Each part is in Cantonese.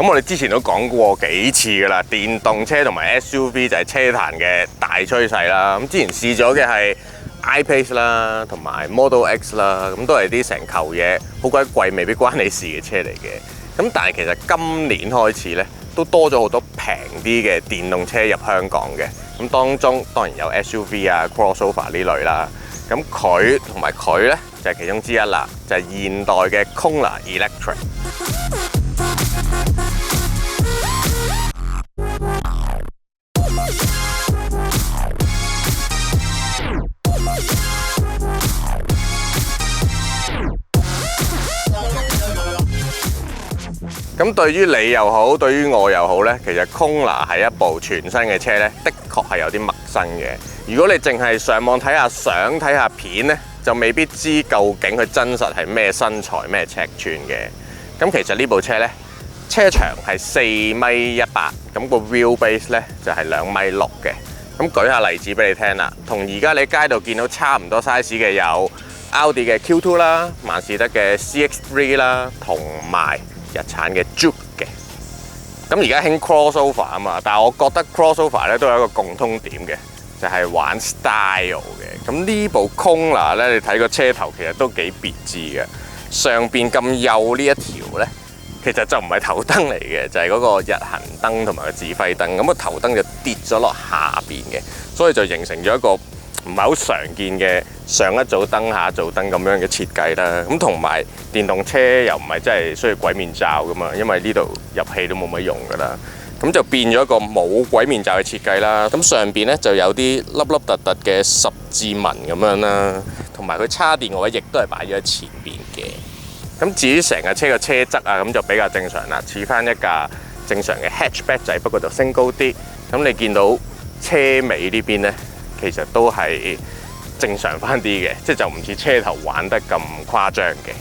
咁我哋之前都講過幾次㗎啦，電動車同埋 SUV 就係車壇嘅大趨勢啦。咁之前試咗嘅係 I-Pace 啦，同埋 Model X 啦，咁都係啲成球嘢好鬼貴，未必關你事嘅車嚟嘅。咁但係其實今年開始咧，都多咗好多平啲嘅電動車入香港嘅。咁當中當然有 SUV 啊、crossover 呢類啦。咁佢同埋佢咧就係其中之一啦，就係現代嘅 Kona Electric。咁對於你又好，對於我又好呢，其實 Kona 係一部全新嘅車呢，的確係有啲陌生嘅。如果你淨係上網睇下相、睇下片呢，就未必知究竟佢真實係咩身材、咩尺寸嘅。咁其實呢部車呢，車長係4.18米，咁個 wheelbase 呢就係2.6米嘅。咁舉下例子俾你聽啦，同而家你街度見到差唔多 size 嘅有奧迪嘅 Q2 啦、萬事得嘅 CX3 啦，同埋日產嘅 Juke 嘅。咁而家興 crossover 啊嘛，但係我覺得 crossover 咧都有一個共通點嘅，就係玩 style 嘅。咁呢部 Kona 咧，你睇個車頭其實都幾別緻嘅，上邊咁幼呢一條咧，其實就唔係頭燈嚟嘅，就係嗰個日行燈同埋個指揮燈。咁個頭燈就跌咗落下邊嘅，所以就形成咗一個唔係好常見嘅上一組燈下一組燈咁樣嘅設計啦。咁同埋電動車又唔係真係需要鬼面罩噶嘛，因為呢度入氣都冇乜用噶啦。咁就變咗一個冇鬼面罩嘅設計啦。咁上邊咧就有啲凹凹凸凸嘅十字紋咁樣啦，同埋佢叉電嘅位亦都係擺咗喺前邊嘅。咁至於成架車嘅車側啊，咁就比較正常啦，似翻一架正常嘅 hatchback 仔，不過就升高啲。咁你見到車尾呢邊咧，其實都係正常翻啲嘅，即係就唔似車頭玩得咁誇張嘅。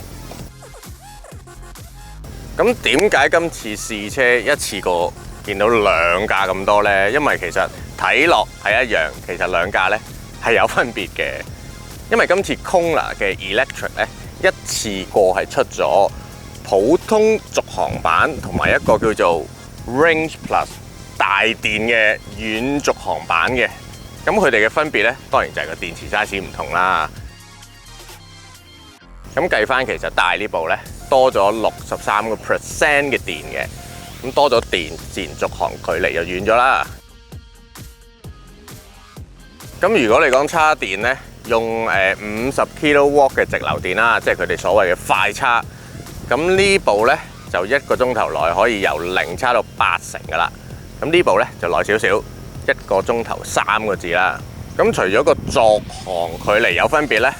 咁點解今次試車一次過見到兩架咁多呢？因為其實睇落係一樣，其實兩架呢係有分別嘅。因為今次 Kona 嘅 Electric 呢，一次過係出咗普通續航版同埋一個叫做 Range Plus 大電嘅遠續航版嘅。咁佢哋嘅分別呢，當然就係個電池 size 唔同啦。咁計翻其實大呢部呢，多咗63% 嘅電嘅，咁多咗電，自然續航距離就遠咗啦。咁如果你講叉電呢，用50 kW 嘅直流電啦，即係佢哋所謂嘅快叉。咁呢部呢，就1個鐘頭內可以由0叉到80%噶啦。咁呢部呢，就耐少少，1個鐘頭3個字啦。咁除咗個續航距離有分別呢，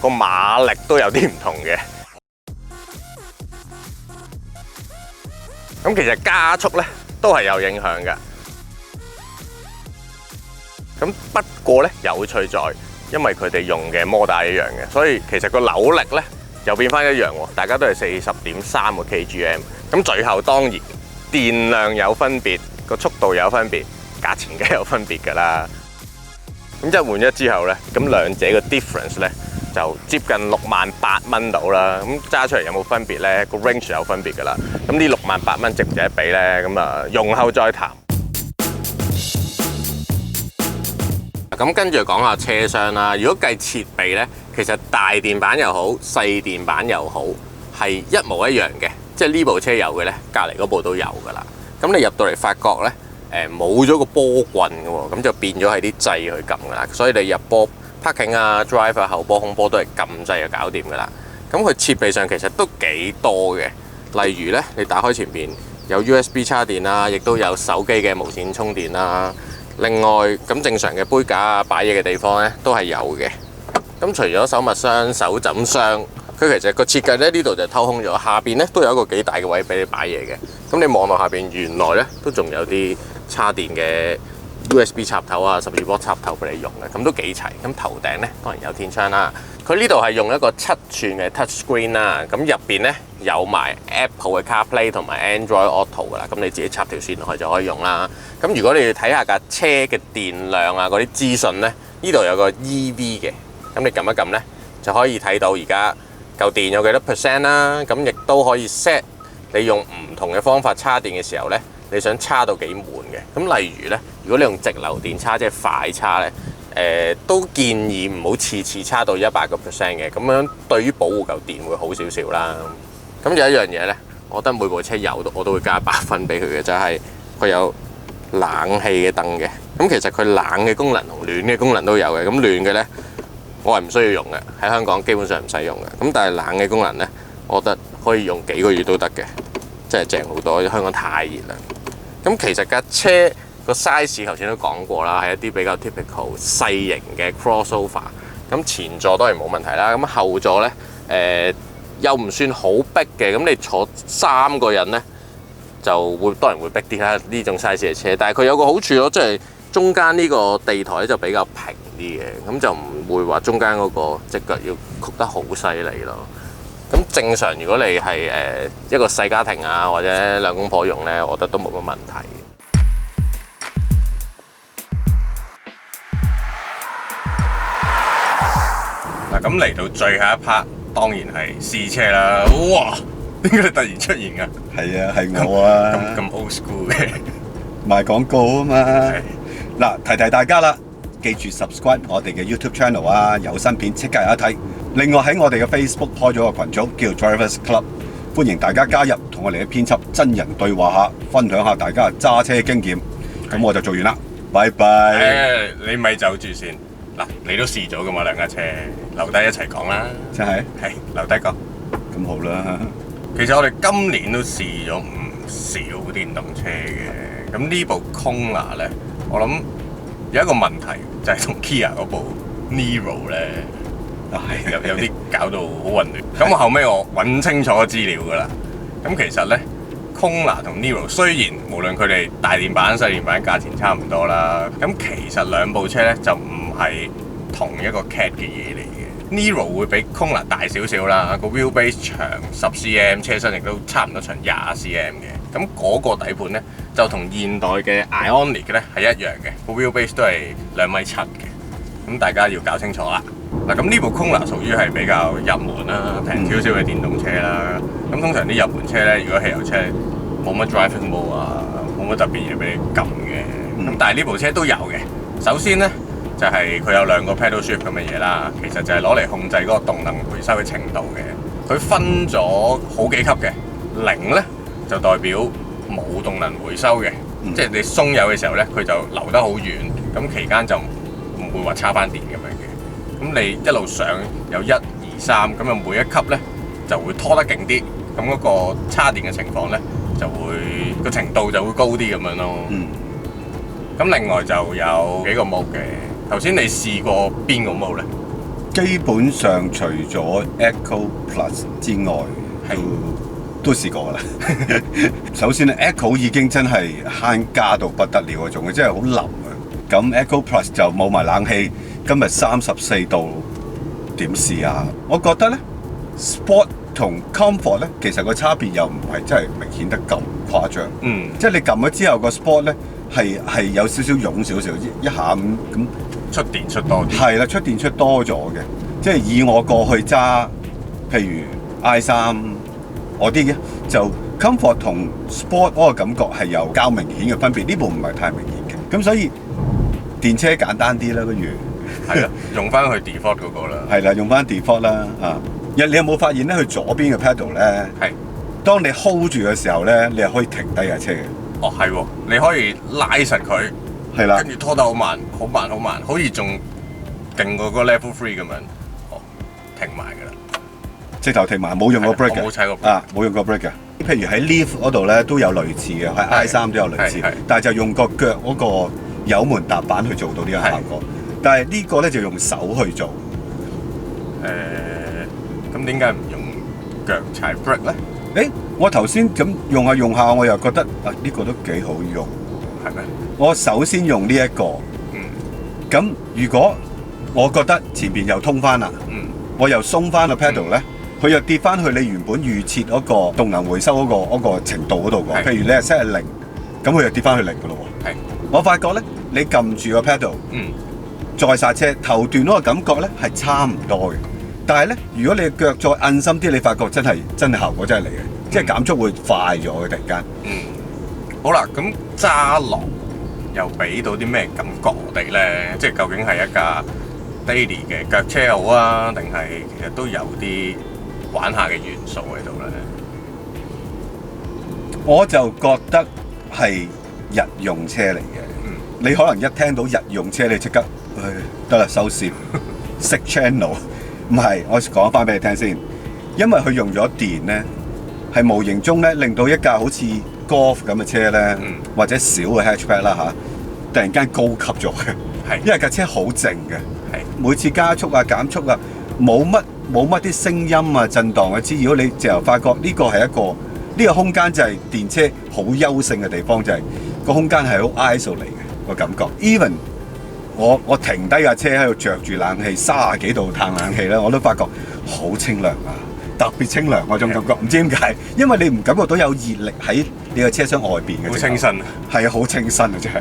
個馬力都有啲唔同嘅。咁其實加速咧都係有影響嘅。咁不過咧有趣在，因為佢哋用嘅摩打一樣嘅，所以其實個扭力咧又變翻一樣喎。大家都係40.3個 kgm。咁最後當然電量有分別，個速度有分別，價錢梗係有分別㗎啦。咁一換一之後咧，咁兩者嘅 difference 咧就接近68,000蚊到啦。咁揸出嚟有冇分別咧？個 range 有分別㗎啦。咁呢68,000蚊值唔值得俾咧？咁啊，用後再談。咁跟住講下車廂啦。如果計設備咧，其實大電版又好，細電版又好，係一模一樣嘅。即係呢部車有嘅咧，隔離嗰部都有㗎啦。咁你入到嚟發覺咧，冇咗個波棍嘅喎，咁就變咗係啲掣去撳㗎啦。所以你入波 parking 啊、drive 啊、後波、空波都係撳掣就搞掂㗎啦。咁佢設備上其實都幾多嘅。例如咧，你打開前面有 USB 叉電啦，亦都有手機嘅無線充電啦。另外咁正常嘅杯架啊、擺嘢嘅地方咧都係有嘅。咁除咗手襪箱、手枕箱，佢其實個設計咧呢度就偷空咗，下邊咧都有一個幾大嘅位俾你擺嘢嘅。咁你望落下邊，原來咧都仲有啲叉電嘅 USB 插頭啊、12V 插頭俾你用嘅，咁都幾齊。咁頭頂咧當然有天窗啦。佢呢度係用一個7寸嘅 touch screen 啦，咁入邊咧有埋 Apple 嘅 CarPlay 同埋 Android Auto 噶啦，咁你自己插條線落去就可以用啦。咁如果你要睇下架車嘅電量啊嗰啲資訊咧，呢度有個 EV 嘅，咁你撳一撳咧就可以睇到而家嚿電有幾多 percent 啦。咁亦都可以 set 你用唔同嘅方法叉電嘅時候呢，你想叉到幾滿嘅。咁例如呢，如果你用直流電叉，即係快叉呢，都建議唔好次次叉到100%嘅，咁樣對於保護嚿電會好少少啦。咁有一樣嘢呢，我覺得每部車有我都會加100分俾佢嘅，就係佢有冷氣嘅燈嘅。咁其實佢冷嘅功能同暖嘅功能都有嘅。咁暖嘅呢，我係唔需要用嘅，喺香港基本上唔使用嘅。咁但係冷嘅功能呢，我覺得可以用幾個月都得嘅，真係正好多。香港太熱啦。咁其實架車個 size 頭先都講過啦，係一啲比較 typical 細型嘅 crossover。咁前座當然冇問題啦。咁後座呢，又唔算好逼嘅。咁你坐3個人呢，就會當然會逼啲啦。呢種 size 嘅車，但係佢有個好處咯，即係中間呢個地台就比較平啲嘅，咁就唔會話中間嗰個隻腳要曲得好犀利咯。咁正常如果你係一個細家庭啊，或者兩公婆用呢，我覺得都冇乜問題。嗱，咁嚟到最後一 part， 當然係試車啦。哇！點解你突然出現㗎？係啊，係我啊。咁 old school 嘅賣廣告啊嘛。嗱，提大家啦，記住 subscribe 我哋嘅 YouTube channel 啊，有新片即刻有得睇。另外喺我哋嘅 Facebook 開咗個群組叫 Drivers Club， 歡迎大家加入，同我哋嘅編輯真人對話下，分享下大家揸車經驗。咁我就做完啦，拜拜。你咪走住先。嗱，你都試咗㗎嘛兩架車，留低一齊講啦。真係？係，留低講。咁好啦。其實我哋今年都試咗唔少電動車嘅。咁呢部 Kona 咧，我諗有一個問題就係同 Kia 嗰部 Niro 咧，有啲搞到好混亂。咁我後尾我揾清楚資料㗎啦。咁其實咧 Kona 同 Niro 雖然無論佢哋大電版、細電版價錢差唔多啦，咁其實兩部車咧就唔係同一個 cat 嘅嘢嚟嘅。Niro 會比 Kona 大少少啦，個 wheelbase 長10 cm， 車身亦都差唔多長20 cm 嘅。咁嗰個底盤咧就同現代嘅 Ioniq 咧係一樣嘅，個 wheelbase 都係2.7米嘅。咁大家要搞清楚啦。嗱，咁呢部 Kona 屬於係比較入門啦、平少少嘅電動車啦。咁通常啲入門車咧，如果汽油車冇乜 driving mode 啊，冇乜特別嘢俾你撳嘅。咁但係呢部車都有嘅。首先咧就係佢有2個 pedal shift 咁嘅嘢啦，其實就係攞嚟控制嗰個動能回收嘅程度嘅。佢分咗好幾級嘅，0咧就代表冇動能回收嘅，即係你鬆油嘅時候咧，佢就流得好遠，咁期間就唔會話叉翻電咁樣嘅。咁你一路上有1、2、3，咁啊每一級咧就會拖得勁啲，咁嗰個叉電嘅情況咧就會個程度就會高啲咁樣咯。咁另外就有幾個 mode 嘅。頭先你試過邊個 mode 咧？基本上除咗 Eco Plus 之外，都試過啦。首先咧 ，Eco 已經真係慳家到不得了嗰種，真係好腍啊。咁 Eco Plus 就冇埋冷氣，今日34度，點試啊？我覺得咧 ，Sport 同 Comfort 咧，其實個差別又唔係真係明顯得咁誇張。即係你撳咗之後個 Sport 咧係有少少湧少少，一下咁出電出多啲。係啦，出電出多咗嘅。即係以我過去揸，譬如 i3 我啲嘅，就 Comfort 同 Sport 嗰個感覺係有較明顯嘅分別。呢部唔係太明顯嘅，咁所以電車簡單啲啦，不如係啦，用翻佢 default 嗰個啦。係啦，用翻 default 啦啊！你有冇發現咧？佢左邊嘅 pedal 咧，係當你 hold 住嘅時候咧，你係可以停低架車嘅。哦，係喎，你可以拉實佢，係啦，跟住拖得好慢，好慢，好慢，好似仲勁過個 level 3咁樣，哦，停埋㗎啦，直頭停埋，冇用過 brake 嘅，冇踩過 brake 啊，冇用過 brake 嘅。譬如喺 Leaf 嗰度咧都有類似嘅，喺 i3 都有類似，但係就用個腳嗰個油門踏板去做到呢個效果。但係呢個咧就用手去做。咁點解唔用腳踩 brake 咧？我頭先咁用下用下，我又覺得呢個都幾好用，係咩？我首先用呢一個，咁如果我覺得前邊又通翻啦，我又鬆翻個 pedal 咧，佢又跌翻去你原本預設嗰個動能回收嗰個程度嗰度喎。譬如你係 set 係0，咁佢又跌翻去0㗎咯喎。我發覺咧，你撳住個 pedal，再剎車，頭段嗰個感覺咧係差唔多嘅。但係咧，如果你腳再按深啲，你發覺真係效果真係嚟嘅，即係減速會快咗嘅突然間。好啦，咁揸落又俾到啲咩感覺我哋咧？即係究竟係一架 daily 嘅腳車好啊，定係其實都有啲玩下嘅元素喺度咧？我就覺得係日用車嚟嘅。你可能一聽到日用車，你即刻得啦收線熄 channel。唔係，我講翻俾你聽先，因為佢用咗電咧，係無形中咧令到一架好似 Golf 咁嘅車咧，或者小嘅 hatchback 啦嚇，突然間高級咗嘅。係，因為架車好靜嘅。係，每次加速啊減速啊，冇乜啲聲音啊震盪嘅滋擾，你就發覺呢個係一個呢個空間就係電車好優勝嘅地方，就係個空間係好 isolate 嘅個感覺。Even 我停低架車喺度着住冷氣，30幾度嘆冷氣咧，我都發覺好清涼啊！特別清涼嗰種感覺，唔知點解，因為你唔感覺到有熱力喺你個車廂外邊嘅。好清新啊！係啊，好清新啊！真係。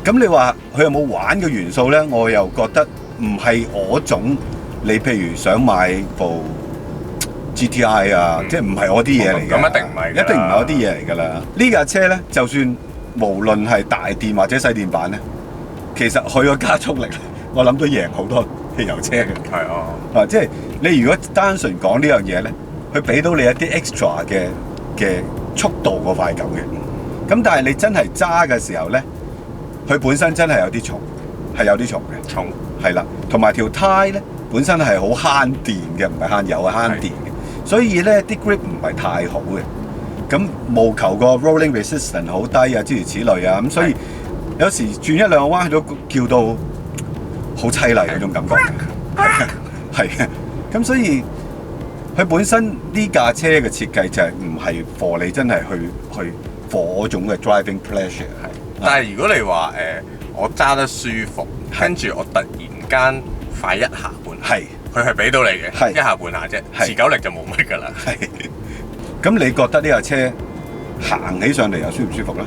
咁你話佢有冇玩嘅元素咧？我又覺得唔係我種。你譬如想買部 GTI 啊，即係唔係我啲嘢嚟嘅。咁一定唔係，一定唔係我啲嘢嚟㗎啦。呢架車咧，就算無論係大電或者細電版咧，其實佢個加速力，我諗都贏好多汽油車嘅。係啊，即係你如果單純講呢樣嘢咧，佢俾到你一啲 extra 嘅速度個快感嘅。咁但係你真係揸嘅時候咧，佢本身真係有啲重，係有啲重嘅。重係啦，同埋條胎咧本身係好慳電嘅，唔係慳油係慳電嘅，所以咧啲 grip 唔係太好嘅。咁務求個 rolling resistance 好低啊，諸如此類啊，咁所以有時轉一兩個彎都叫到好凄厲嗰種感覺嘅，係嘅。咁所以佢本身呢架車嘅設計就係唔係 for 你真係去 for 嗰種嘅 driving pleasure 係。但係如果你話我揸得舒服，跟住我突然間快一下半下，係佢係俾到你嘅，一下半下啫，持久力就冇乜㗎啦。係。咁你覺得呢架車行起上嚟又舒唔舒服咧？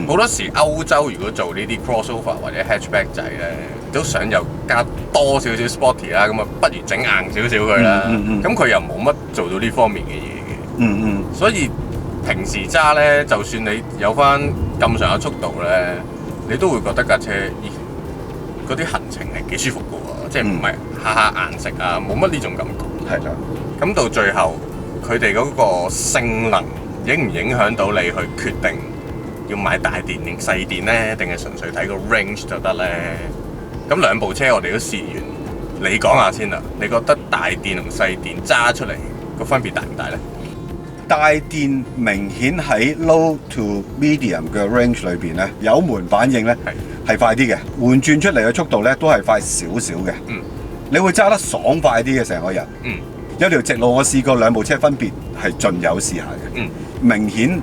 好多時歐洲如果做呢啲 crossover 或者 hatchback 仔咧，都想又加多少少 sporty 啦，咁啊不如整硬少少佢啦。咁佢又冇乜做到呢方面嘅嘢嘅。所以平時揸咧，就算你有翻咁上下速度咧，你都會覺得架車嗰啲行程係幾舒服嘅喎，即係唔係下下硬食啊，冇乜呢種感覺。係啦。咁到最後，佢哋嗰個性能影唔影響到你去決定要買大電定細電咧，定係純粹睇個 range 就得咧？咁兩部車我哋都試完，你講下先啦。你覺得大電同細電揸出嚟個分別大唔大咧？大電明顯喺 low to medium 嘅 range 裏邊咧，油門反應咧係快啲嘅，換轉出嚟嘅速度咧都係快少少嘅。你會揸得爽快啲嘅成個人。有條直路我試過兩部車分別係盡油試下嘅。明顯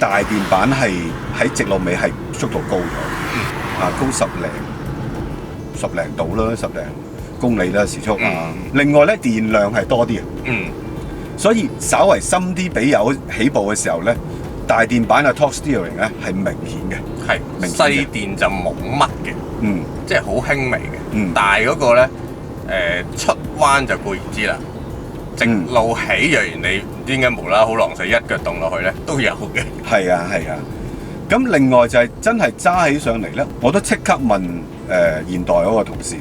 大電版係喺直路尾係速度高咗，高十零度啦，10零公里啦時速啊。另外咧電量係多啲嘅。所以稍為深啲俾油起步嘅時候咧，大電版嘅 torque steering 咧係明顯嘅，係細電就冇乜嘅，即係好輕微嘅。大嗰個咧，出彎就固然之啦，直路起若然你唔知點解無啦好狼死一腳動落去咧，都有嘅。係啊係啊，咁另外就係真係揸起上嚟咧，我都即刻問現代嗰個同事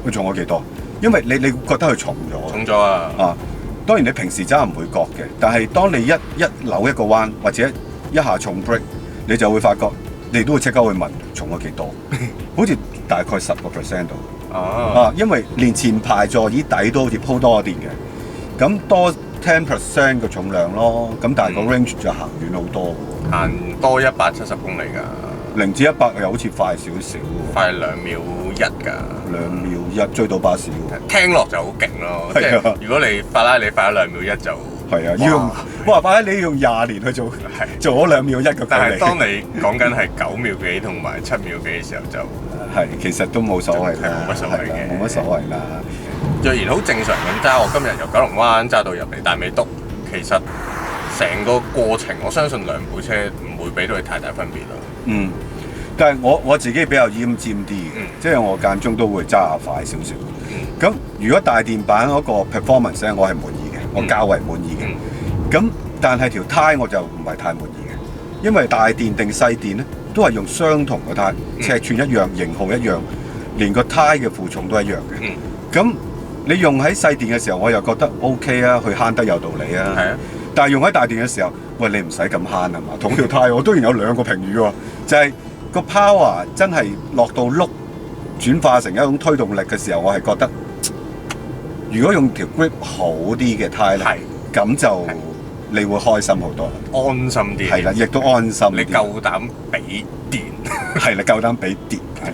佢重咗幾多？因為你覺得佢重咗？重咗啊！當然你平時揸唔會覺嘅，但係當你一扭一個彎或者一下重 brake，你就會發覺，你都會即刻會問重咗幾多？好似大概10% 度。因為連前排座椅底都好似鋪多咗電嘅，咁多10% 嘅重量咯。咁但係個 range 就行遠好多喎，行多170公里㗎。0至100又好似快少少，快2秒1㗎，2秒1追到巴士喎。聽落就好勁咯，即係如果你法拉利快咗2秒1就係啊，要法拉利用20年去做咗2秒1嘅距離。但係當你講緊係9秒幾同埋7秒幾嘅時候就係其實都冇所謂啦，冇乜所謂嘅，冇乜所謂啦。若然好正常咁揸，我今日由九龍灣揸到入嚟大美督，其實成個過程我相信兩部車唔會俾到你太大分別咯。但係我自己比較奄尖啲嘅，即係我間中都會揸下快少少。咁如果大電版嗰個 performance 咧，我係滿意嘅，我較為滿意嘅。咁但係條胎我就唔係太滿意嘅，因為大電定細電咧都係用相同嘅胎，尺寸一樣，型號一樣，連個胎嘅負重都一樣嘅。咁你用喺細電嘅時候，我又覺得 OK 啊，佢慳得有道理啊。係啊。但係用喺大電嘅時候，喂，你唔使咁慳係嘛？同條胎我當然有兩個評語喎，就係個 power 真係落到碌轉化成一種推動力嘅時候，我係覺得如果用條 grip 好啲嘅胎咧，咁就你會開心好多啦，安心啲。係啦，亦都安心啲。你夠膽俾電，係啦，夠膽俾電，係。